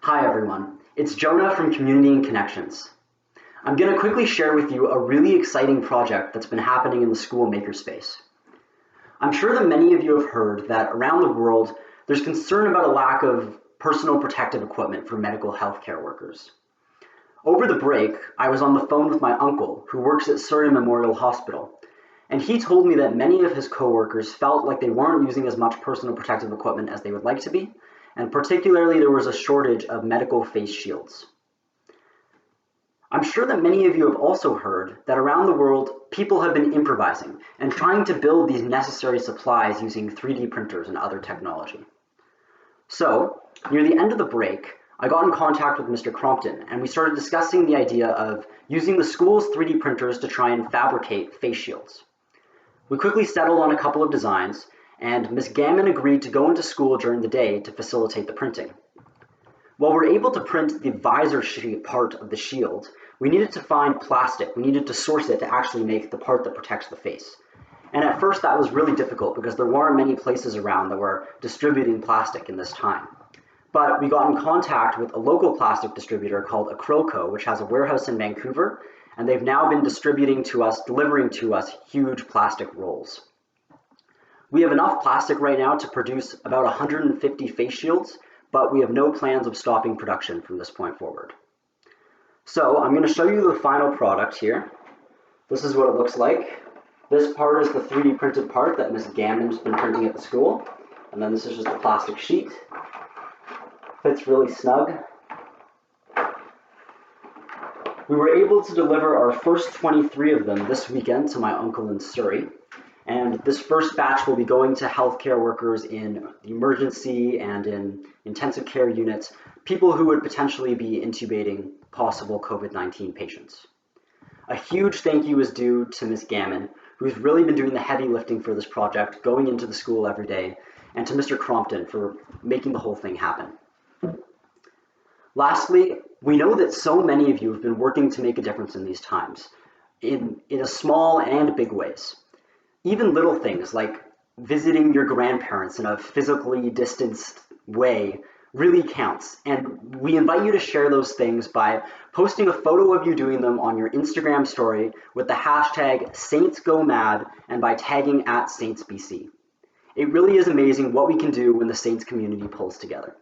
Hi everyone, it's Jonah from Community and Connections. I'm going to quickly share with you a really exciting project that's been happening in the school makerspace. I'm sure that many of you have heard that around the world there's concern about a lack of personal protective equipment for medical healthcare workers. Over the break, I was on the phone with my uncle who works at Surrey Memorial Hospital, and he told me that many of his coworkers felt like they weren't using as much personal protective equipment as they would like to be, and particularly there was a shortage of medical face shields. I'm sure that many of you have also heard that around the world, people have been improvising and trying to build these necessary supplies using 3D printers and other technology. So, near the end of the break, I got in contact with Mr. Crompton and we started discussing the idea of using the school's 3D printers to try and fabricate face shields. We quickly settled on a couple of designs, and Ms. Gammon agreed to go into school during the day to facilitate the printing. While we're able to print the visor part of the shield, we needed to find plastic. We needed to source it to actually make the part that protects the face. And at first that was really difficult because there weren't many places around that were distributing plastic in this time. But we got in contact with a local plastic distributor called Acrylco, which has a warehouse in Vancouver, and they've now been delivering to us huge plastic rolls. We have enough plastic right now to produce about 150 face shields, but we have no plans of stopping production from this point forward. So I'm going to show you the final product here. This is what it looks like. This part is the 3D printed part that Ms. Gammon's been printing at the school, and then this is just a plastic sheet. Fits really snug. We were able to deliver our first 23 of them this weekend to my uncle in Surrey. And this first batch will be going to healthcare workers in the emergency and in intensive care units, people who would potentially be intubating possible COVID-19 patients. A huge thank you is due to Ms. Gammon, who's really been doing the heavy lifting for this project, going into the school every day, and to Mr. Crompton for making the whole thing happen. Lastly, we know that so many of you have been working to make a difference in these times, in a small and big ways. Even little things like visiting your grandparents in a physically distanced way really counts. And we invite you to share those things by posting a photo of you doing them on your Instagram story with the hashtag SaintsGoMad and by tagging @SaintsBC. It really is amazing what we can do when the Saints community pulls together.